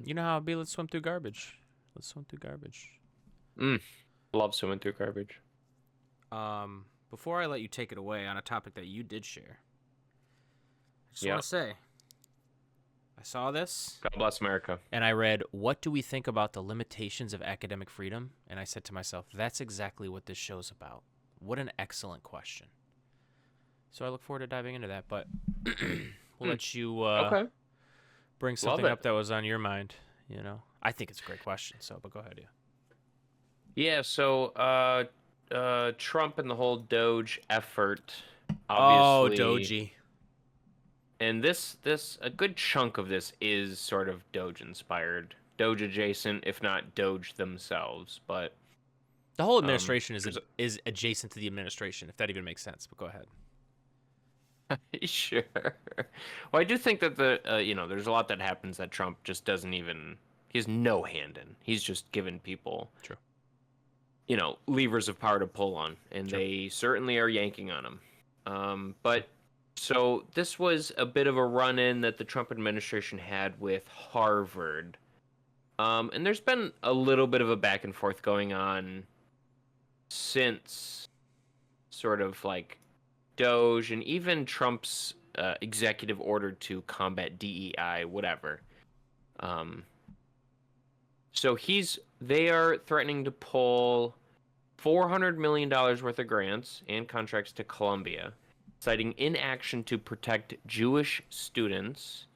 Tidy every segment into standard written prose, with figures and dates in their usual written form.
You know how it be? Let's swim through garbage. Let's swim through garbage. Love swimming through garbage. Before I let you take it away on a topic that you did share, I just Yeah. want to say, I saw this, God bless America. and I read, "What do we think about the limitations of academic freedom?" And I said to myself, that's exactly what this show's about. What an excellent question. So I look forward to diving into that, but we'll let you Okay. bring something up that was on your mind. You know, I think it's a great question. So, but go ahead, yeah. Yeah. So, Trump and the whole Doge effort, obviously. Oh, Doji. And a good chunk of this is sort of Doge inspired, Doge adjacent, if not Doge themselves. But the whole administration is adjacent to the administration, if that even makes sense. But go ahead. Sure. Well, I do think that there's a lot that happens that Trump just doesn't even. He has no hand in. He's just given people, True. Levers of power to pull on, and Sure. they certainly are yanking on him. But so this was a bit of a run-in that the Trump administration had with Harvard, and there's been a little bit of a back and forth going on since, sort of like Doge and even Trump's executive order to combat DEI, whatever. So they are threatening to pull $400 million worth of grants and contracts to Columbia, citing inaction to protect Jewish students.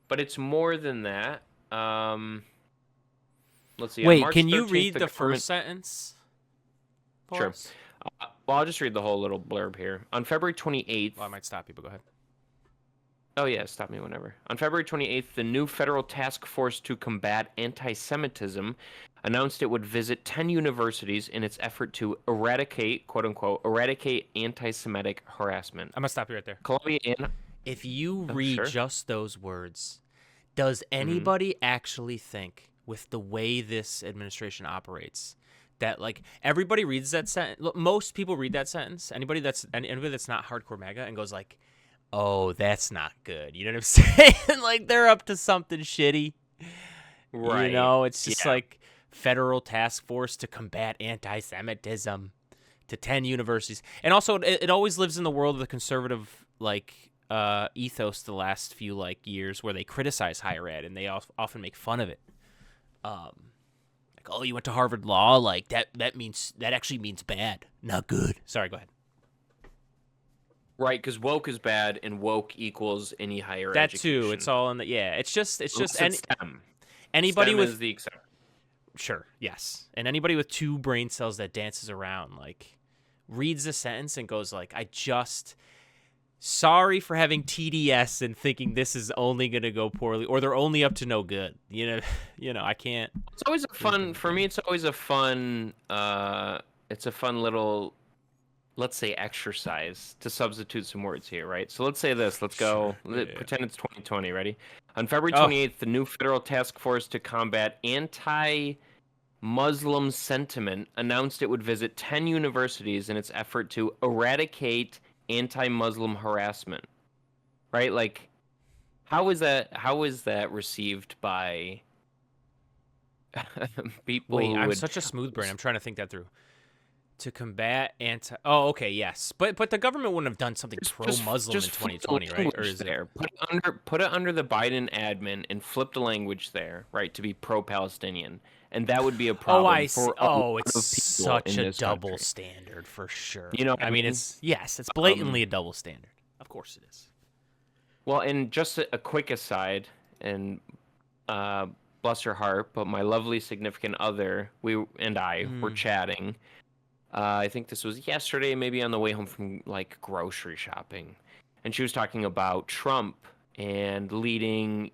But it's more than that. Let's see. Wait, March can you 13th, read the government... first sentence? Sure. Well, I'll just read the whole little blurb here. On February 28th... Well, I might stop you, but go ahead. Oh, yeah, stop me whenever. On February 28th, the new federal task force to combat anti-Semitism announced it would visit 10 universities in its effort to eradicate, quote-unquote, eradicate anti-Semitic harassment. I'm going to stop you right there. Columbia and... If you read just those words, does anybody actually think, with the way this administration operates, that like everybody reads that sentence? Look, most people read that sentence. Anybody that's not hardcore MAGA and goes like, "Oh, that's not good." You know what I'm saying? Like they're up to something shitty. Right. You know, it's just like federal task force to combat anti-Semitism to 10 universities. And also it always lives in the world of the conservative ethos the last few years where they criticize higher ed and they often make fun of it. Like, oh, you went to Harvard Law, like that actually means bad, not good. Sorry, go ahead. Right, because woke is bad and woke equals any higher that education. Too. It's all in the it's just STEM. Anybody STEM with is the exception. Sure, yes. And anybody with two brain cells that dances around reads the sentence and goes sorry for having TDS and thinking this is only going to go poorly or they're only up to no good. You know, I can't. It's always a fun, for me, it's always a fun, it's a fun little, let's say, exercise to substitute some words here, right? So let's say this. Let's go. Sure. Pretend it's 2020. Ready? On February 28th, the new federal task force to combat anti-Muslim sentiment announced it would visit 10 universities in its effort to eradicate anti-Muslim harassment. Right? Like, how is that received by people? Wait, I'm such a smooth brain. I'm trying to think that through. To combat Oh, okay, yes, but the government wouldn't have done something pro-Muslim in 2020, right? Or is there? Put it under the Biden admin and flip the language there, right? To be pro-Palestinian, and that would be a problem. Oh, I see. It's such a double standard for sure. You know, I mean, it's blatantly a double standard. Of course it is. Well, and just a quick aside, and bless her heart, but my lovely significant other, we and I were chatting. I think this was yesterday, maybe on the way home from grocery shopping, and she was talking about Trump and leading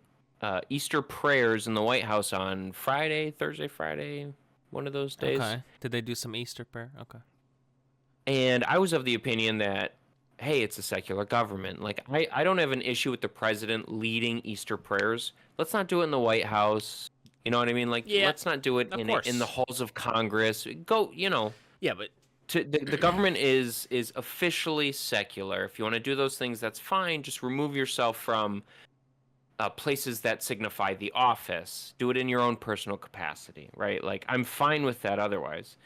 Easter prayers in the White House on Thursday, Friday, one of those days. Okay. Did they do some Easter prayer? Okay. And I was of the opinion that, hey, it's a secular government. I don't have an issue with the president leading Easter prayers. Let's not do it in the White House. You know what I mean? Let's not do it in the halls of Congress. Go, Yeah, but the government is officially secular. If you want to do those things, that's fine. Just remove yourself from places that signify the office. Do it in your own personal capacity, right? Like, I'm fine with that otherwise.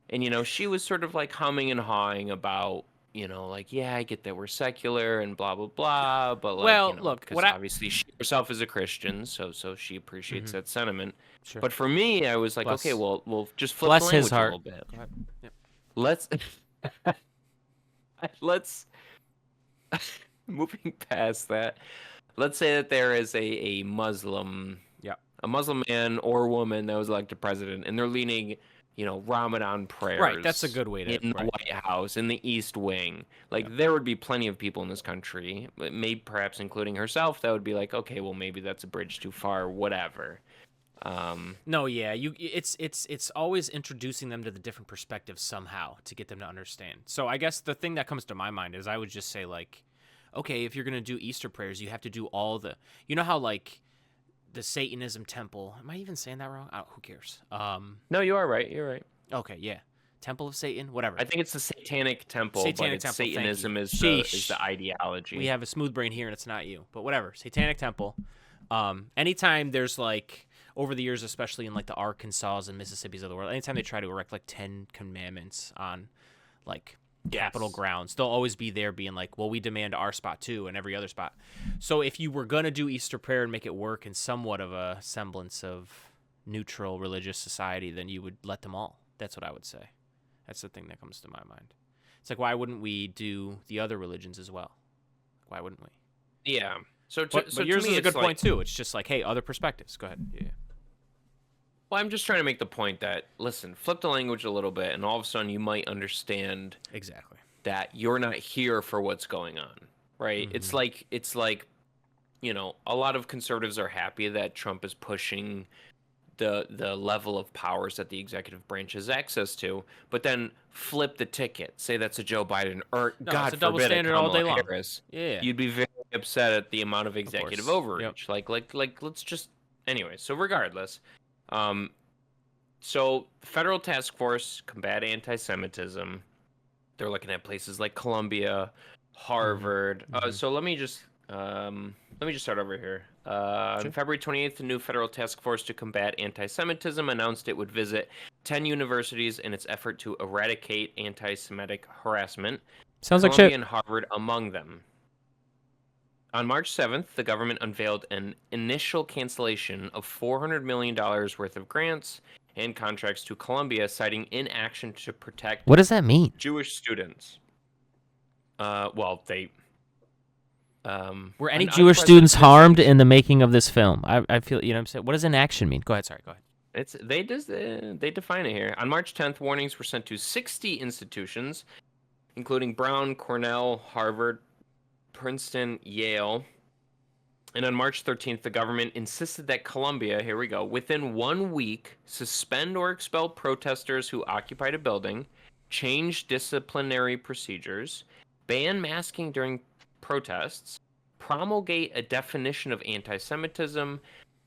And, she was sort of like humming and hawing about, like, yeah, I get that we're secular and blah, blah, blah. But, like, Well, look, because obviously she herself is a Christian, so she appreciates that sentiment. Sure. But for me, I was like, Bless. okay, well, we'll just flip Bless the language his heart. a little bit. Go ahead. Yep. Let's moving past that. Let's say that there is a Muslim, a Muslim man or woman that was elected president, and they're leading, Ramadan prayers. Right, that's a good way to in the White House, in the East Wing. Like, there would be plenty of people in this country, maybe perhaps including herself, that would be like, okay, well, maybe that's a bridge too far, whatever. No, yeah, it's always introducing them to the different perspectives somehow to get them to understand. So I guess the thing that comes to my mind is I would just say, like, okay, if you're gonna do Easter prayers, you have to do all the, how like the Satanism temple. Am I even saying that wrong? Oh, who cares? No, you are right. You're right. Okay, yeah, Temple of Satan, whatever. I think it's the Satanic Temple, but Satanism is the ideology. We have a smooth brain here, and it's not you, but whatever. Satanic Temple. Anytime there's like, over the years, especially in like the Arkansas and Mississippis of the world, anytime they try to erect like 10 commandments on like Capitol grounds, they'll always be there being like, well, we demand our spot too and every other spot. So if you were going to do Easter prayer and make it work in somewhat of a semblance of neutral religious society, then you would let them all. That's what I would say. That's the thing that comes to my mind. It's like, why wouldn't we do the other religions as well? Why wouldn't we? Yeah. So yours to me, is a good point too. It's just like, hey, other perspectives. Go ahead. Yeah. Well, I'm just trying to make the point that, listen, flip the language a little bit, and all of a sudden you might understand exactly that you're not here for what's going on, right? Mm-hmm. It's like, a lot of conservatives are happy that Trump is pushing the level of powers that the executive branch has access to, but then flip the ticket, say that's a Joe Biden or God forbid a Kamala Harris. Yeah, you'd be very upset at the amount of executive overreach. Yep. Like let's just anyway. So regardless. So the Federal Task Force Combat Anti-Semitism, they're looking at places like Columbia, Harvard. So let me just start over here. On February 28th, the new Federal Task Force to Combat Anti-Semitism announced it would visit 10 universities in its effort to eradicate anti-Semitic harassment. Sounds Columbia like shit. And Harvard among them. On March 7th, the government unveiled an initial cancellation of $400 million worth of grants and contracts to Columbia, citing inaction to protect What does that mean? Jewish students. Well, they... Were any Jewish students harmed in the making of this film? I feel, what I'm saying? What does inaction mean? Go ahead, sorry, go ahead. They define it here. On March 10th, warnings were sent to 60 institutions, including Brown, Cornell, Harvard, Princeton, Yale. And on March 13th, the government insisted that Columbia, here we go, within 1 week, suspend or expel protesters who occupied a building, change disciplinary procedures, ban masking during protests, promulgate a definition of anti-Semitism,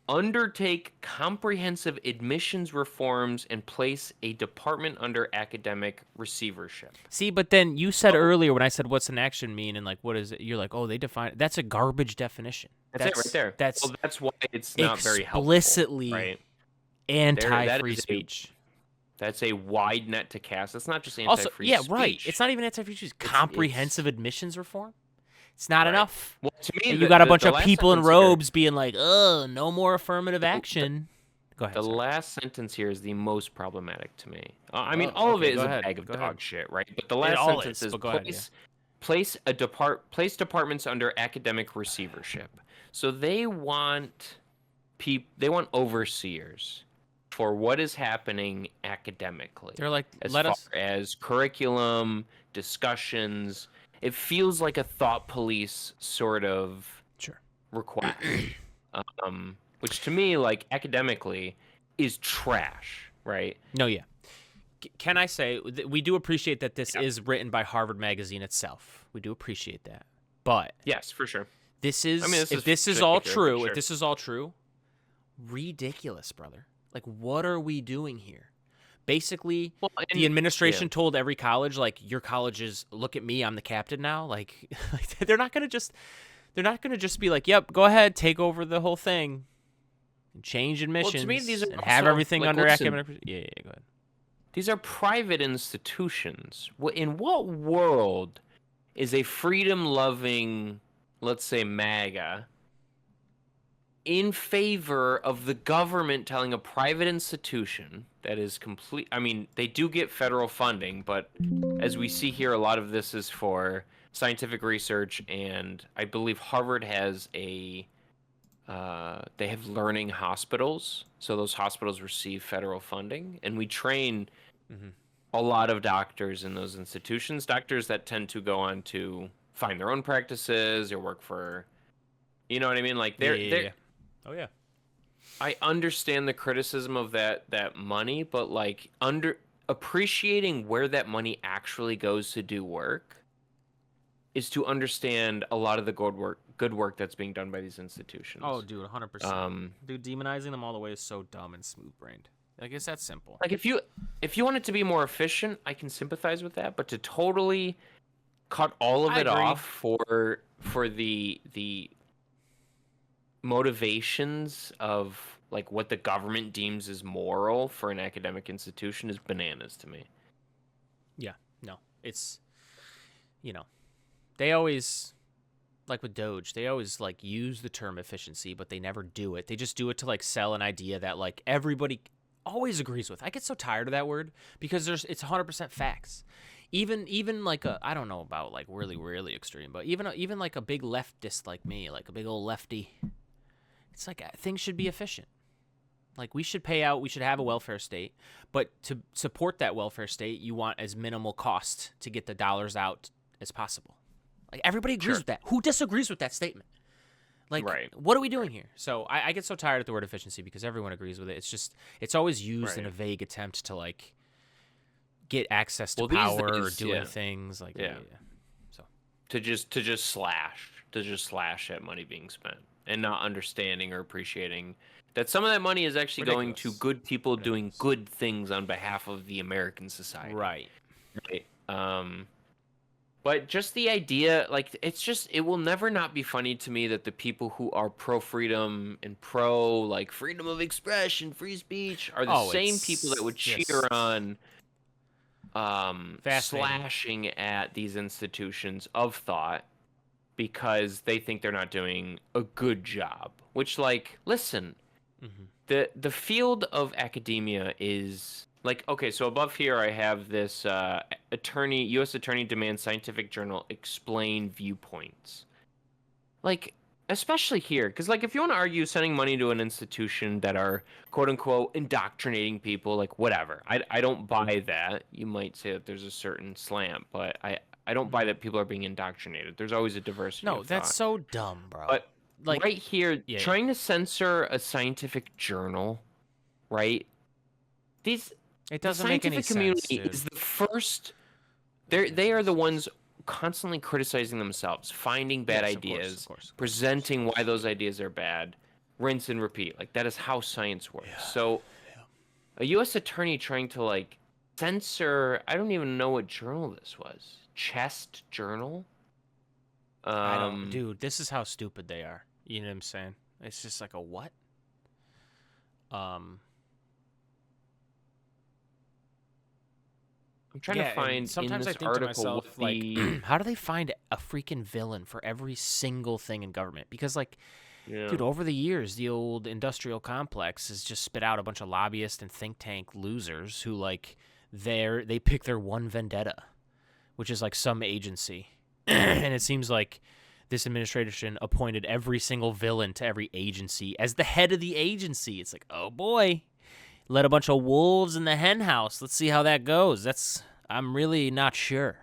undertake comprehensive admissions reforms, and place a department under academic receivership. See, but then you said earlier when I said what's an action mean and like what is it? You're like, oh, they define that's a garbage definition. That's it right there. That's why it's not very helpful. Explicitly right? Anti-free speech. That's a wide net to cast. It's not just anti-free speech. Yeah, right. It's not even anti-free speech. Comprehensive admissions reform. It's not enough. Well, to me, you got a bunch of people in robes being like, "Oh, no more affirmative action." Go ahead. The last sentence here is the most problematic to me. I mean, all of it is a bag of dog shit, right? But the last sentence is place departments under academic receivership. So they want overseers for what is happening academically. They're like, as far as curriculum, discussions. It feels like a thought police sort of request, which to me, like academically, is trash, right? No, yeah. Can I say we do appreciate that this is written by Harvard Magazine itself? We do appreciate that, but yes, for sure. This is if this is all true, if this is all true, ridiculous, brother. Like, what are we doing here? Basically, the administration told every college, like, your college is, look at me, I'm the captain now. Like they're not going to just, They're not going to just be like, "Yep, go ahead, take over the whole thing, and change admissions, to me, these are and have also, everything like, under listen, academic." Yeah, go ahead. These are private institutions. In what world is a freedom-loving, let's say MAGA, in favor of the government telling a private institution that is complete? I mean, they do get federal funding, but as we see here, a lot of this is for scientific research, and I believe Harvard has they have learning hospitals, so those hospitals receive federal funding, and we train a lot of doctors in those institutions, doctors that tend to go on to find their own practices or work for, you know what I mean? Like they're Oh yeah. I understand the criticism of that money, but like appreciating where that money actually goes to do work is to understand a lot of the good work that's being done by these institutions. Oh, dude, 100%. Dude, demonizing them all the way is so dumb and smooth-brained. I guess that's simple. Like if you want it to be more efficient, I can sympathize with that, but to totally cut all of it off for the motivations of like what the government deems as moral for an academic institution is bananas to me. Yeah, no. It's, they always, like with Doge, they always like use the term efficiency, but they never do it. They just do it to like sell an idea that like everybody always agrees with. I get so tired of that word because it's 100% facts. Even like I don't know about like really extreme, but even like a big leftist like me, like a big old lefty, it's like things should be efficient. Like we should pay out, we should have a welfare state, but to support that welfare state, you want as minimal cost to get the dollars out as possible. Like everybody agrees with that. Who disagrees with that statement? Like, what are we doing here? So I get so tired of the word efficiency because everyone agrees with it. It's just, it's always used in a vague attempt to like get access to power or doing things like So to just slash at money being spent and not understanding or appreciating that some of that money is actually going to good people doing good things on behalf of the American society. Right. But just the idea, like, it will never not be funny to me that the people who are pro-freedom and like, freedom of expression, free speech, are the same people that would cheer on slashing at these institutions of thought because they think they're not doing a good job. Which, like, listen, the field of academia is... Like, okay, so above here I have this U.S. Attorney demands scientific journal explain viewpoints. Like, especially here, because, like, if you want to argue sending money to an institution that are, quote-unquote, indoctrinating people, like, whatever. I don't buy that. You might say that there's a certain slant, but I don't buy that people are being indoctrinated. There's always a diversity of that's thought. so dumb, bro. But, like, right here, trying to censor a scientific journal, right? It doesn't make any sense. The scientific community is the first. They are the ones constantly criticizing themselves, finding bad ideas, of course. Presenting why those ideas are bad, rinse and repeat. Like that is how science works. Yeah. So, a U.S. attorney trying to like censor. I don't even know what journal this was. Chest Journal. I don't, dude. This is how stupid they are. You know what I'm saying? It's just like a what? I'm trying to find sometimes in this I think article to myself, like, how do they find a freaking villain for every single thing in government? Because, like, dude, over the years, the old industrial complex has just spit out a bunch of lobbyists and think tank losers who, like, they pick their one vendetta, which is, like, some agency. And it seems like this administration appointed every single villain to every agency as the head of the agency. It's like, oh, boy. Let a bunch of wolves in the hen house. Let's see how that goes. I'm really not sure.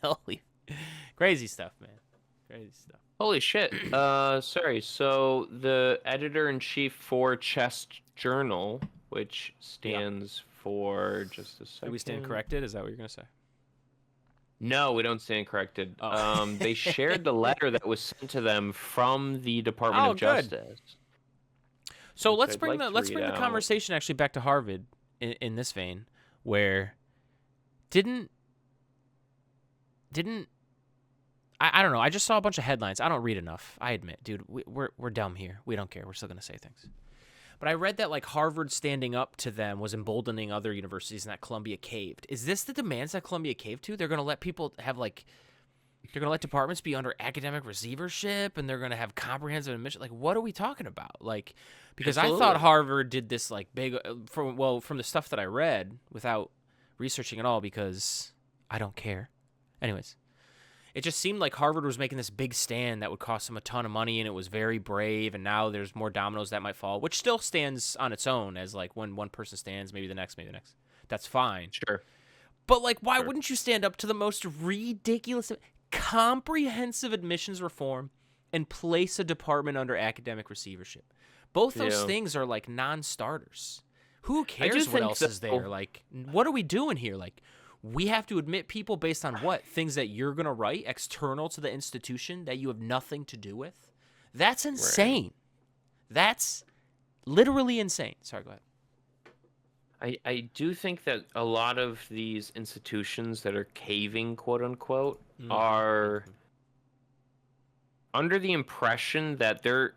Holy, crazy stuff, man. Crazy stuff. Holy shit. Sorry. So the editor-in-chief for Chest Journal, which stands for just a second. Do we stand corrected? Is that what you're gonna say? No, we don't stand corrected. Oh. They shared the letter that was sent to them from the Department of Justice. So let's bring the conversation actually back to Harvard in this vein, where didn't I don't know. I just saw a bunch of headlines. I don't read enough. I admit, dude, we're dumb here. We don't care. We're still gonna say things. But I read that like Harvard standing up to them was emboldening other universities, and that Columbia caved. Is this the demands that Columbia caved to? They're gonna let people have like, they're gonna let departments be under academic receivership, and they're gonna have comprehensive admission. Like, what are we talking about? Like, because I thought Harvard did this like big from the stuff that I read without researching at all, because I don't care. Anyways. It just seemed like Harvard was making this big stand that would cost them a ton of money, and it was very brave, and now there's more dominoes that might fall, which still stands on its own as, like, when one person stands, maybe the next, maybe the next. That's fine. Sure. But, like, why wouldn't you stand up to the most ridiculous, comprehensive admissions reform and place a department under academic receivership? Both those things are, like, non-starters. Who cares what else is there? Like, what are we doing here? Like, we have to admit people based on what? Things that you're going to write external to the institution that you have nothing to do with? That's insane. Right. That's literally insane. Sorry, go ahead. I do think that a lot of these institutions that are caving, quote unquote, are under the impression that they're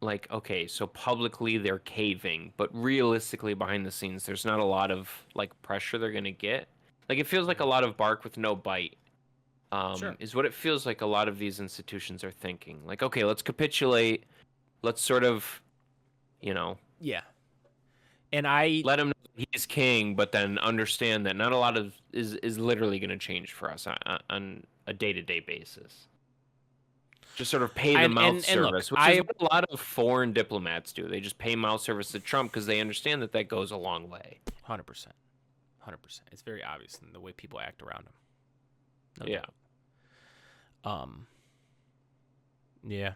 like, okay, so publicly they're caving, but realistically behind the scenes, there's not a lot of like pressure they're going to get. Like, it feels like a lot of bark with no bite, is what it feels like a lot of these institutions are thinking. Like, okay, let's capitulate. Let's sort of, Yeah. And I let him know he's king, but then understand that not a lot of is literally going to change for us on a day-to-day basis. Just sort of pay the mouth service, which is what a lot of foreign diplomats do. They just pay mouth service to Trump because they understand that goes a long way. 100%. 100%. It's very obvious in the way people act around him. No doubt. Yeah.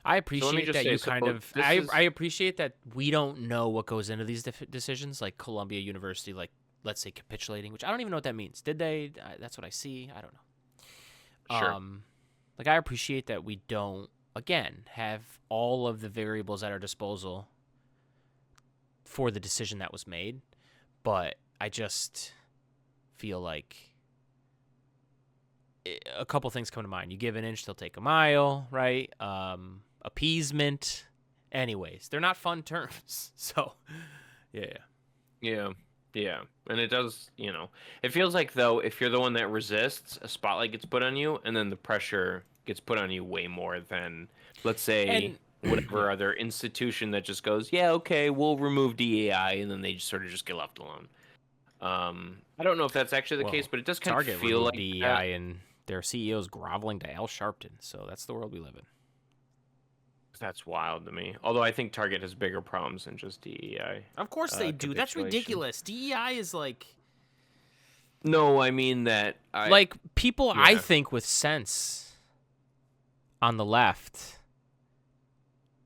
I appreciate that you kind of. I appreciate that we don't know what goes into these decisions, like Columbia University, like let's say capitulating, which I don't even know what that means. Did they? That's what I see. I don't know. Sure. Like I appreciate that we don't again have all of the variables at our disposal for the decision that was made. But I just feel like a couple things come to mind. You give an inch, they'll take a mile, right? Appeasement. Anyways, they're not fun terms. So, yeah. And it does, it feels like, though, if you're the one that resists, a spotlight gets put on you, and then the pressure gets put on you way more than, let's say, whatever other institution that just goes, yeah, okay, we'll remove DEI, and then they just sort of just get left alone. I don't know if that's actually the case, but it does kind of feel like DEI that. And their CEOs groveling to Al Sharpton, so that's the world we live in. That's wild to me. Although I think Target has bigger problems than just DEI. Of course they do. That's ridiculous. DEI is like... No, I mean that... Like, people, I think, with sense on the left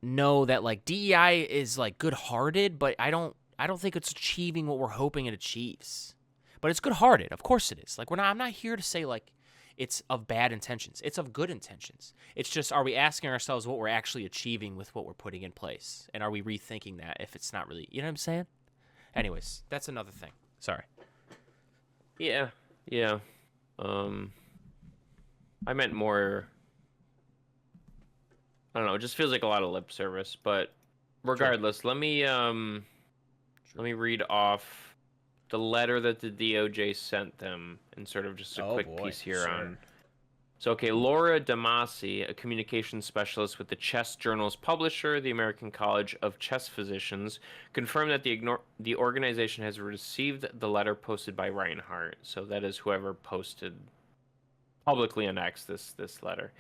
know that, like, DEI is, like, good-hearted, but I don't think it's achieving what we're hoping it achieves. But it's good-hearted. Of course it is. Like, I'm not here to say, like, it's of bad intentions. It's of good intentions. It's just, are we asking ourselves what we're actually achieving with what we're putting in place? And are we rethinking that if it's not really, you know what I'm saying? Anyways, that's another thing. Sorry. Yeah. I meant more, I don't know, it just feels like a lot of lip service, but regardless, let me read off the letter that the DOJ sent them and sort of just a quick piece here on. So, okay, Laura Damasi, a communications specialist with the Chest Journal's publisher, the American College of Chest Physicians, confirmed that the organization has received the letter posted by Reinhardt. So that is whoever posted publicly on X this letter.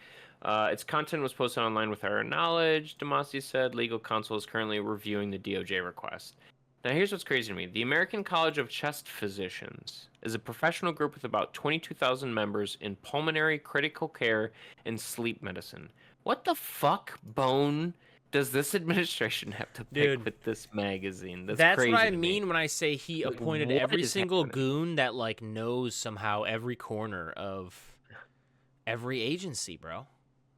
Its content was posted online with our knowledge, Damasi said. Legal counsel is currently reviewing the DOJ request. Now, here's what's crazy to me. The American College of Chest Physicians is a professional group with about 22,000 members in pulmonary, critical care, and sleep medicine. What the fuck bone does this administration have to pick with this magazine? That's crazy what I mean when I say he appointed every single goon that, like, knows somehow every corner of every agency, bro.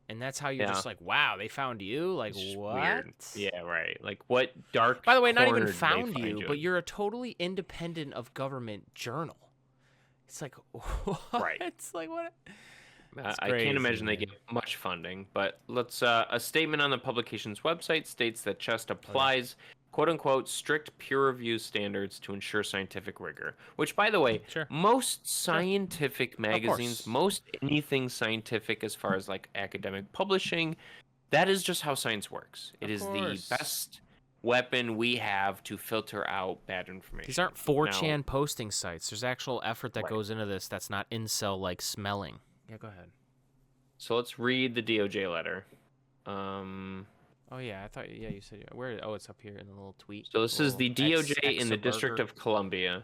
And that's how you're just like, wow, they found you? Like, it's what? Weird. Yeah, right. Like, what dark By the way, not even found you, but you're a totally independent of government journal. It's like, what? Right. It's like, what? I can't imagine they get much funding, but let's. A statement on the publication's website states that CHEST applies, quote unquote, strict peer review standards to ensure scientific rigor. Which, by the way, most scientific magazines, most anything scientific as far as like academic publishing, that is just how science works. It is the best weapon we have to filter out bad information. These aren't 4chan posting sites. There's actual effort that goes into this that's not incel-like smelling. Yeah, go ahead. So let's read the DOJ letter. Oh, yeah, I thought, you said, where? Oh, it's up here in the little tweet. So this is the DOJ in the District of Columbia.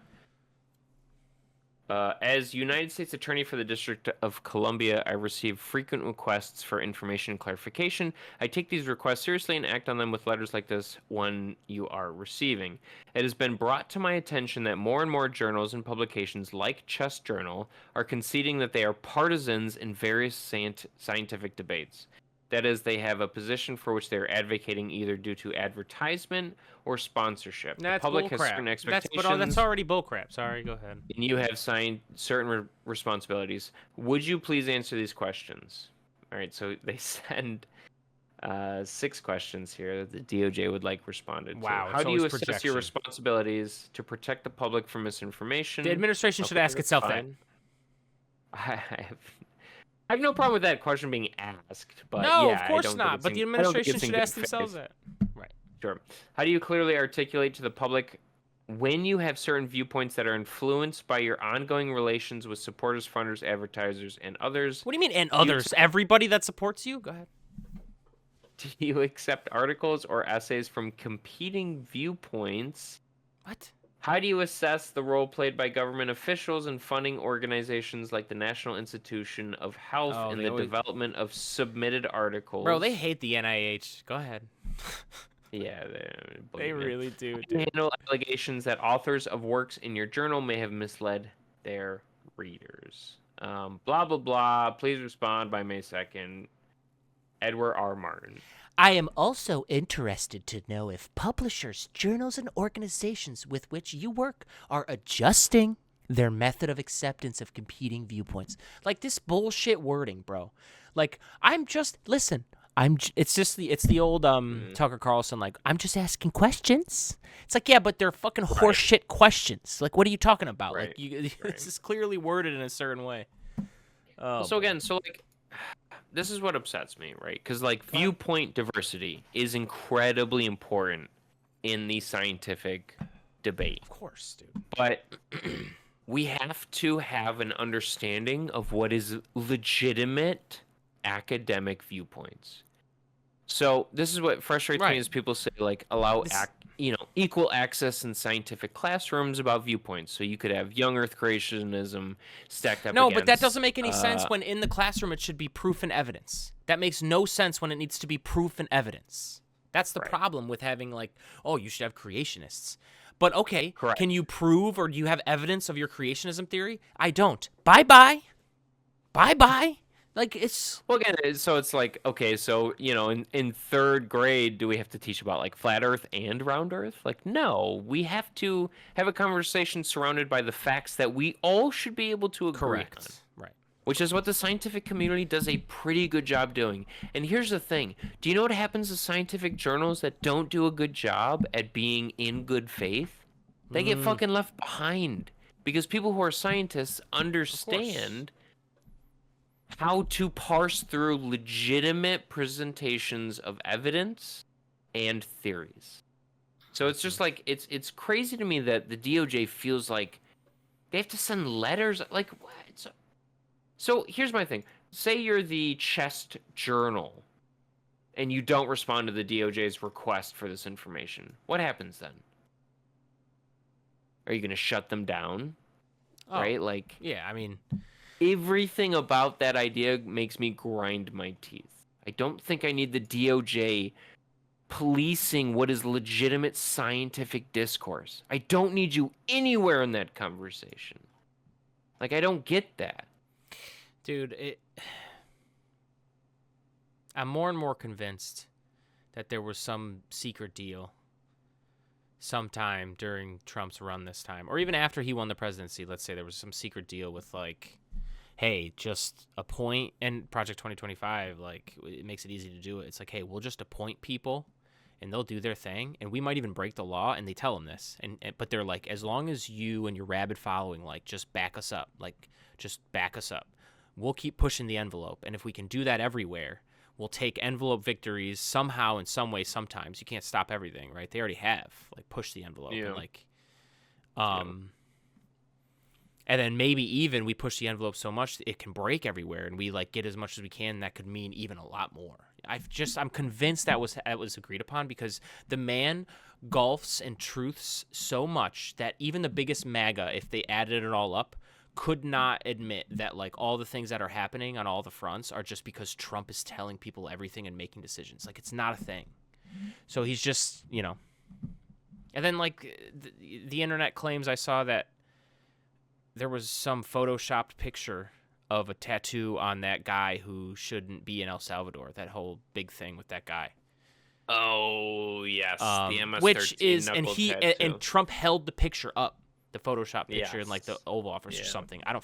As United States Attorney for the District of Columbia, I receive frequent requests for information and clarification. I take these requests seriously and act on them with letters like this one you are receiving. It has been brought to my attention that more and more journals and publications like Chess Journal are conceding that they are partisans in various scientific debates. That is, they have a position for which they are advocating either due to advertisement or sponsorship. That's the public bullcrap. has certain expectations. That's already bullcrap. Sorry, go ahead. And you have signed certain responsibilities. Would you please answer these questions? All right, so they send 6 questions here that the DOJ would like responded to. Wow. How do you assess your responsibilities to protect the public from misinformation? The administration should ask itself that. I have no problem with that question being asked, but no, yeah, of course not. But the administration should ask themselves that. Right. Sure. How do you clearly articulate to the public when you have certain viewpoints that are influenced by your ongoing relations with supporters, funders, advertisers, and others? What do you mean, and others? Everybody that supports you? Go ahead. Do you accept articles or essays from competing viewpoints? What? How do you assess the role played by government officials and funding organizations like the National Institution of Health in the development of submitted articles? Bro, they hate the NIH. Go ahead. Yeah, they really do. Dude. Handle allegations that authors of works in your journal may have misled their readers. Blah, blah, blah. Please respond by May 2nd. Edward R. Martin. I am also interested to know if publishers, journals, and organizations with which you work are adjusting their method of acceptance of competing viewpoints. Like this bullshit wording, bro. Like it's the old Tucker Carlson, like, I'm just asking questions. It's like, yeah, but they're fucking horseshit questions. Like, what are you talking about? Right. Like, this is clearly worded in a certain way. This is what upsets me, right? Because, like, viewpoint diversity is incredibly important in the scientific debate. Of course, dude. But we have to have an understanding of what is legitimate academic viewpoints. So this is what frustrates me is people say, like, allow equal access in scientific classrooms about viewpoints. So you could have young Earth creationism stacked up against, but that doesn't make any sense when in the classroom it should be proof and evidence. That makes no sense when it needs to be proof and evidence. That's the problem with having, like, oh, you should have creationists. But, okay, can you prove or do you have evidence of your creationism theory? I don't. Bye-bye. Bye-bye. Like, it's... Well, again, so it's like, okay, so, you know, in 3rd grade, do we have to teach about, like, flat Earth and round Earth? Like, no. We have to have a conversation surrounded by the facts that we all should be able to agree on. Right. Which is what the scientific community does a pretty good job doing. And here's the thing. Do you know what happens to scientific journals that don't do a good job at being in good faith? They get fucking left behind. Because people who are scientists understand how to parse through legitimate presentations of evidence and theories. So it's just like, it's crazy to me that the DOJ feels like they have to send letters. Like, what? So here's my thing. Say you're the Chest Journal and you don't respond to the DOJ's request for this information. What happens then? Are you going to shut them down? Right? Like, yeah, I mean... Everything about that idea makes me grind my teeth. I don't think I need the DOJ policing what is legitimate scientific discourse. I don't need you anywhere in that conversation. Like, I don't get that. Dude, I'm more and more convinced that there was some secret deal sometime during Trump's run this time, or even after he won the presidency. Let's say there was some secret deal with, like, hey, just appoint, and Project 2025, like, it makes it easy to do it. It's like, hey, we'll just appoint people and they'll do their thing, and we might even break the law, and they tell them this, but they're like, as long as you and your rabid following, like, just back us up, we'll keep pushing the envelope, and if we can do that everywhere, we'll take envelope victories somehow, in some way, sometimes. You can't stop everything, right? They already have, like, pushed the envelope, and like, and then maybe even we push the envelope so much it can break everywhere, and we like get as much as we can. And that could mean even a lot more. I'm convinced that was agreed upon, because the man golfs and truths so much that even the biggest MAGA, if they added it all up, could not admit that like all the things that are happening on all the fronts are just because Trump is telling people everything and making decisions. Like, it's not a thing. So he's just, and then like the internet claims, I saw that there was some photoshopped picture of a tattoo on that guy who shouldn't be in El Salvador. That whole big thing with that guy. Oh yes, the MS-13 which is, and tattoo. and Trump held the picture up, the Photoshop picture in like the Oval Office or something. I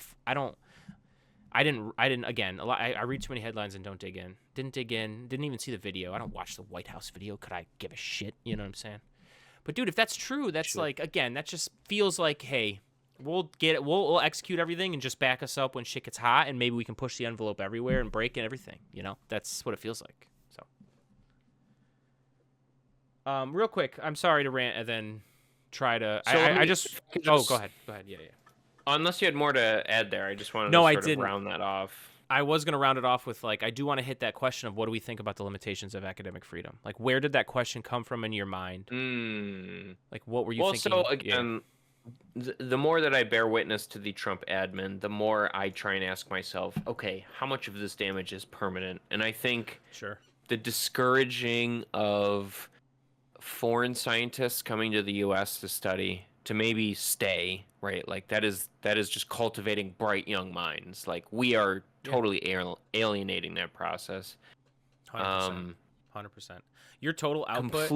didn't. Again, I read too many headlines and don't dig in. Didn't dig in. Didn't even see the video. I don't watch the White House video. Could I give a shit? You know what I'm saying? But dude, if that's true, that's like, again, that just feels like, hey, we'll get it. We'll execute everything and just back us up when shit gets hot, and maybe we can push the envelope everywhere and break everything. That's what it feels like. So, real quick, I'm sorry to rant and then try to. Go ahead. Yeah. Unless you had more to add there, I just wanted to round that off. I was going to round it off with, like, I do want to hit that question of what do we think about the limitations of academic freedom? Like, where did that question come from in your mind? Like, what were you thinking? Well, so, again, the more that I bear witness to the Trump admin, the more I try and ask myself, okay, how much of this damage is permanent? And I think the discouraging of foreign scientists coming to the U.S. to study, to maybe stay, right? Like, that is just cultivating bright young minds. Like, we are totally alienating that process. 100%. Your total output,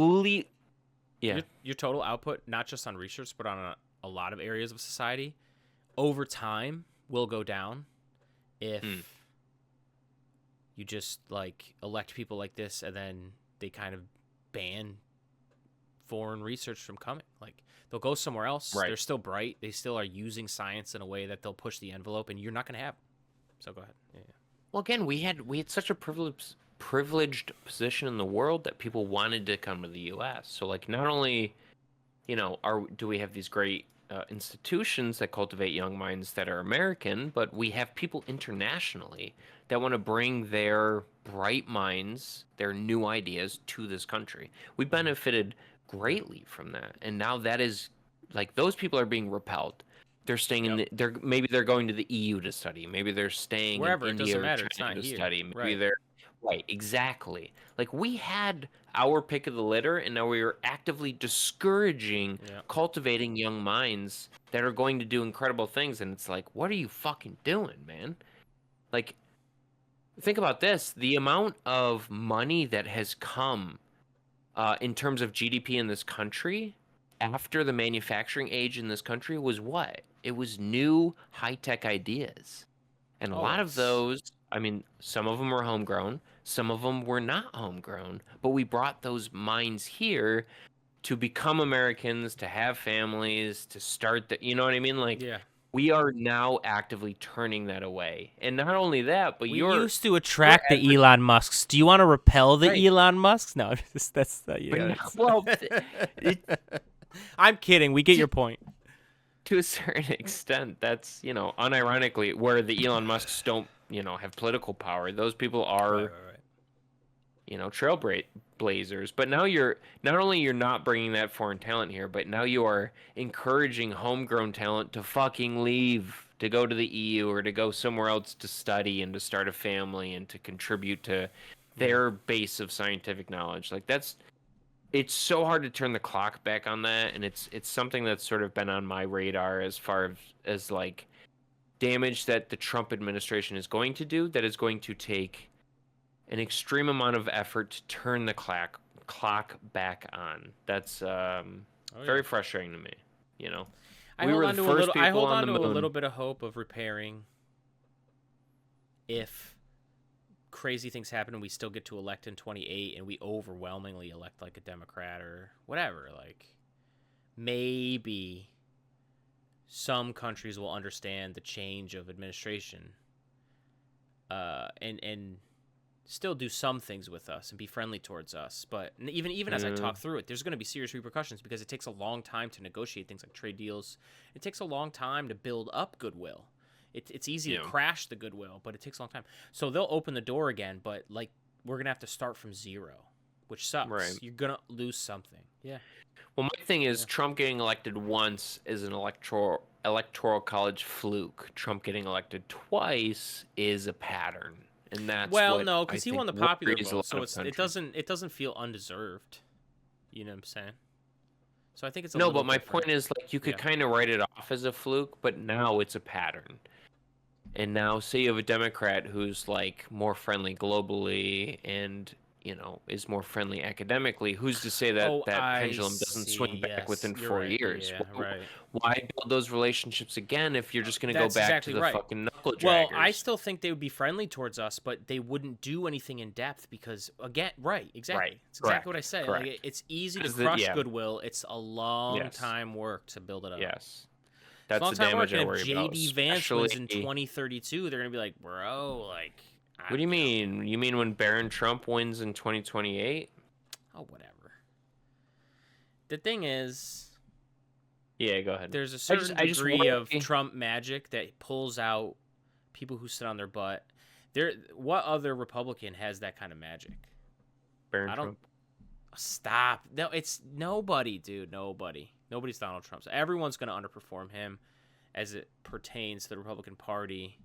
your total output, not just on research, but on a lot of areas of society, over time will go down if you just like elect people like this, and then they kind of ban foreign research from coming. Like, they'll go somewhere else. Right. They're still bright. They still are using science in a way that they'll push the envelope, and you're not going to have them. So go ahead. Yeah. Well, again, we had such a privileged position in the world that people wanted to come to the U.S. So, like, not only, do we have these great institutions that cultivate young minds that are American, but we have people internationally that want to bring their bright minds, their new ideas to this country. We benefited greatly from that, and now that is, like, those people are being repelled. They're staying maybe they're going to the EU to study. Maybe they're staying wherever, in India or China to study. Maybe they're right, exactly. Like, we had our pick of the litter, and now we are actively discouraging cultivating young minds that are going to do incredible things. And it's like, what are you fucking doing, man? Like, think about this: the amount of money that has come in terms of GDP in this country after the manufacturing age in this country was what? It was new high-tech ideas. And a lot of those, I mean, some of them were homegrown, some of them were not homegrown, but we brought those minds here to become Americans, to have families, to start you know what I mean? Like, we are now actively turning that away. And not only that, but we used to attract the Elon Musks. Do you want to repel the Elon Musks? No, that's well, I'm kidding. We get your point. To a certain extent, that's, unironically, where the Elon Musks don't, have political power. Those people are, trailblazers. But now not only you're not bringing that foreign talent here, but now you are encouraging homegrown talent to fucking leave, to go to the EU or to go somewhere else to study and to start a family and to contribute to their base of scientific knowledge. Like, it's so hard to turn the clock back on that, and it's something that's sort of been on my radar as far as like damage that the Trump administration is going to do, that is going to take an extreme amount of effort to turn the clock back on. That's very frustrating to me. I hold on to a little bit of hope of repairing if crazy things happen and we still get to elect in 28 and we overwhelmingly elect like a Democrat or whatever, like maybe some countries will understand the change of administration and still do some things with us and be friendly towards us. But even as I talk through it, there's going to be serious repercussions because it takes a long time to negotiate things like trade deals. It takes a long time to build up goodwill. It's easy to crash the goodwill, but it takes a long time. So they'll open the door again, but like we're going to have to start from zero, which sucks. Right. You're going to lose something. Yeah. Well, my thing is Trump getting elected once is an electoral college fluke. Trump getting elected twice is a pattern. And that's no, because he won the popular worries vote, so it countries. doesn't feel undeserved. You know what I'm saying? So I think it's No, little but my different. point is like you could kind of write it off as a fluke, but now it's a pattern. And now, say you have a Democrat who's like more friendly globally and is more friendly academically. Who's to say that pendulum doesn't swing back within 4 years? Yeah, right. Why build those relationships again if you're just going to go back to the fucking knuckle draggers? Well, I still think they would be friendly towards us, but they wouldn't do anything in depth because, again, exactly. Right. It's exactly what I said. Like, it's easy to crush goodwill. It's a long time work to build it up. Yes. That's the damage I worry about. J.D. Vance wins in 2032, they're going to be like, bro, like... What do you mean? You mean when Barron Trump wins in 2028? Oh, whatever. The thing is... Yeah, go ahead. There's a certain degree of Trump magic that pulls out people who sit on their butt. What other Republican has that kind of magic? Barron Trump. Stop. No, it's nobody, dude. Nobody. Nobody's Donald Trump. So everyone's going to underperform him as it pertains to the Republican Party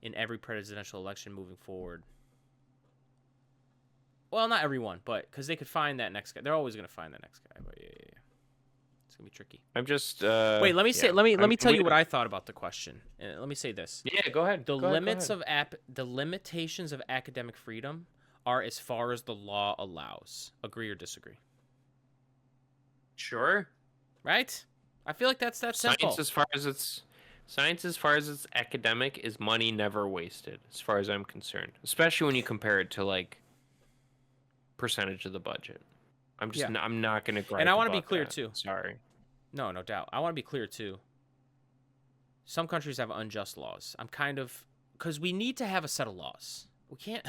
in every presidential election moving forward. Well, not everyone, but because they could find that next guy. They're always going to find that next guy. But yeah. It's going to be tricky. I'm just... Wait, let me say. Let me tell you what I thought about the question. Let me say this. Yeah, go ahead. The limitations of academic freedom are as far as the law allows. Agree or disagree? Sure. Right? I feel like that's simple. Science, as far as it's academic, is money never wasted, as far as I'm concerned. Especially when you compare it to like percentage of the budget. I'm not going to gripe. And I want to be clear too. Sorry. No doubt. I want to be clear too. Some countries have unjust laws. Because we need to have a set of laws. We can't.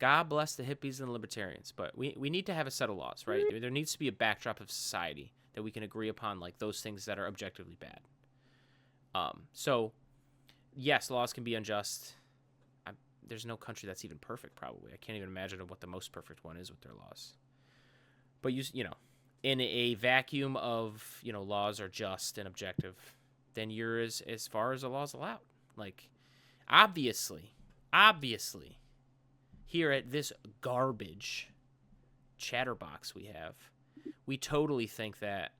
God bless the hippies and the libertarians, but we need to have a set of laws, right? There needs to be a backdrop of society that we can agree upon, like those things that are objectively bad. So, yes, laws can be unjust. There's no country that's even perfect, probably. I can't even imagine what the most perfect one is with their laws. But, in a vacuum of, laws are just and objective, then you're as far as the law's allowed. Like, obviously, here at this garbage chatterbox we totally think that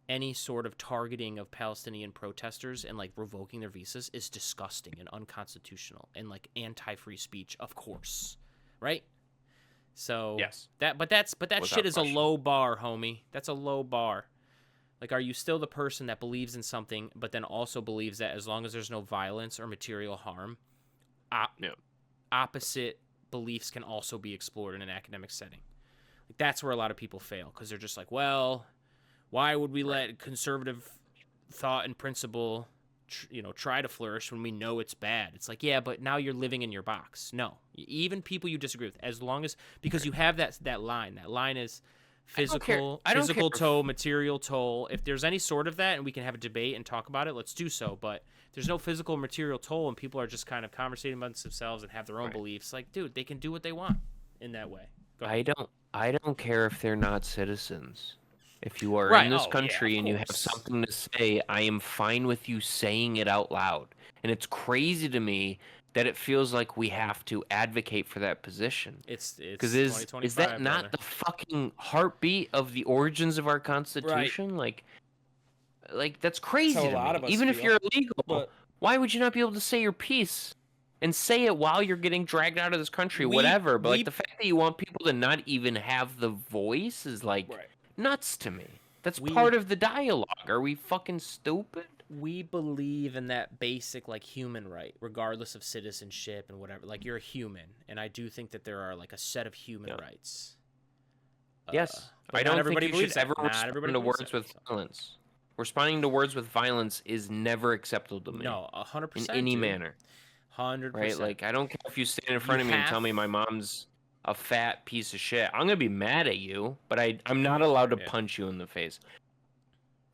any sort of targeting of Palestinian protesters and like revoking their visas is disgusting and unconstitutional and like anti-free speech, of course, right? So yes, that shit is a low bar, homie. That's a low bar. Like, are you still the person that believes in something, but then also believes that as long as there's no violence or material harm, opposite beliefs can also be explored in an academic setting? Like, that's where a lot of people fail, because they're just like, well, why would we let conservative thought and principle, try to flourish when we know it's bad? It's like, yeah, but now you're living in your box. No, even people you disagree with, as long as, because you have that line. That line is physical toll, material toll. If there's any sort of that, and we can have a debate and talk about it, let's do so. But there's no physical material toll, and people are just kind of conversating amongst themselves and have their own beliefs. Like, dude, they can do what they want in that way. Go ahead. I don't care if they're not citizens. If you are in this country and you have something to say, I am fine with you saying it out loud. And it's crazy to me that it feels like we have to advocate for that position. It's because is that not the fucking heartbeat of the origins of our Constitution? Right. Like that's crazy to me. Even if you're illegal, why would you not be able to say your piece? And say it while you're getting dragged out of this country, whatever. But the fact that you want people to not even have the voice is nuts to me. That's part of the dialogue. Are we fucking stupid? we believe in that basic like human right, regardless of citizenship and whatever. Like you're a human, and I do think that there are like a set of human rights. Yes, but I not don't everybody think you should believes that. ever Not everybody respond to believes words that, with so. violence. Responding to words with violence is never acceptable to me. No, 100%. In any manner. 100%. Right? Like, I don't care if you stand in front of me and tell me my mom's a fat piece of shit. I'm gonna be mad at you, but I'm not allowed to punch you in the face.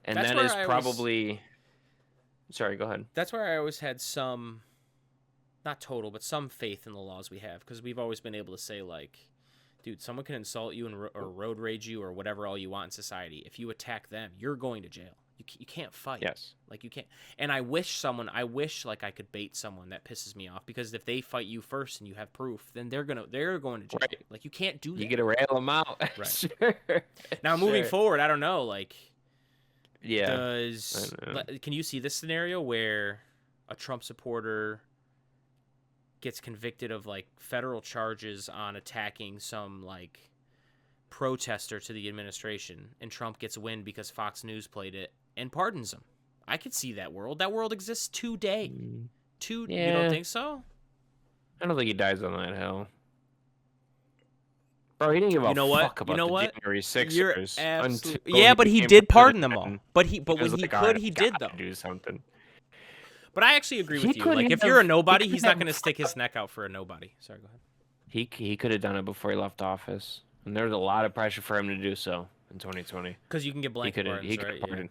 And that's that is probably. Sorry, go ahead. That's where I always had some, not total, but some faith in the laws we have, because we've always been able to say like, dude, someone can insult you or road rage you or whatever all you want in society. If you attack them, you're going to jail. You can't fight. Yes. Like you can't. And I wish like I could bait someone that pisses me off, because if they fight you first and you have proof, then they're going to jail. Right. Like you can't do that. You get to rail them out. Right. Sure. Now moving forward, I don't know. Like, yeah. Can you see this scenario where a Trump supporter gets convicted of like federal charges on attacking some like protester to the administration, and Trump gets wind because Fox News played it and pardons him? I could see that world. That world exists today. You don't think so? I don't think he dies on that hill. Bro, he didn't give a fuck about the January 6ers. Yeah, but he did pardon them all. But when he could, he did though. Do something. But I actually agree with you. Like, if you're a nobody, he's not going to stick his neck out for a nobody. Sorry, go ahead. He could have done it before he left office, and there was a lot of pressure for him to do so in 2020. Because you can get blanket pardons, right? Yeah.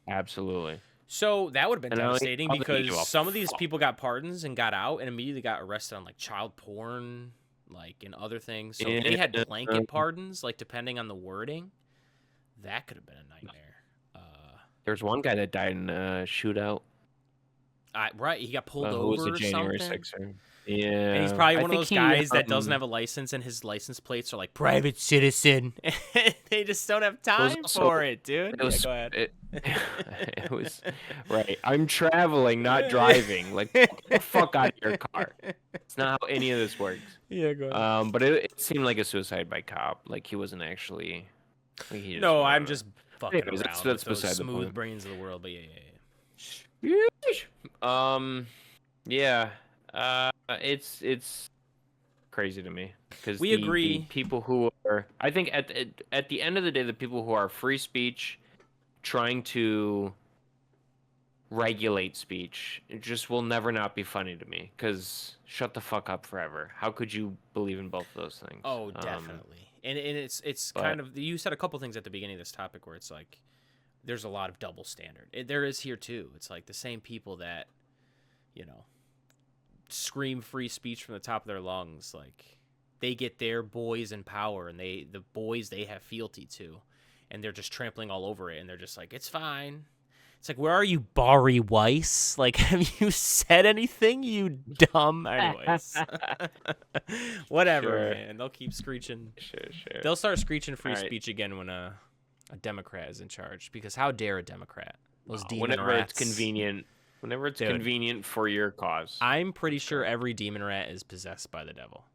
Absolutely. So that would have been devastating, because some of these people got pardons and got out and immediately got arrested on like child porn, like, and other things. So if they had blanket pardons, like depending on the wording, that could have been a nightmare. There's one guy that died in a shootout. Right, he got pulled over or January something. 6er. Yeah, and he's probably one of those guys that doesn't have a license, and his license plates are like private citizen. They just don't have time for it, dude. Go ahead. It was right. I'm traveling, not driving. Like, get the fuck out of your car. It's not how any of this works. Yeah, go ahead. But it seemed like a suicide by cop. Like, he wasn't actually. Like, I'm just fucking around that's with those beside the smooth point. brains of the world. But yeah. Yeah. It's crazy to me, because we agree. The people who are, I think at the end of the day, the people who are free speech, trying to regulate speech, it just will never not be funny to me. Because shut the fuck up forever. How could you believe in both of those things? Oh, definitely. And it's kind of, you said a couple things at the beginning of this topic where it's like, there's a lot of double standard. There is here too. It's like the same people that, scream free speech from the top of their lungs, like they get their boys in power, and the boys they have fealty to, and they're just trampling all over it, and they're just like, it's fine. It's like, where are you, Bari Weiss? Like, have you said anything, you dumb? Anyways. Whatever, Sure. man. They'll keep screeching. Sure. They'll start screeching free speech again when a Democrat is in charge, because how dare a Democrat? Those demon whenever rats. it's convenient. Whenever it's convenient for your cause. I'm pretty sure every demon rat is possessed by the devil.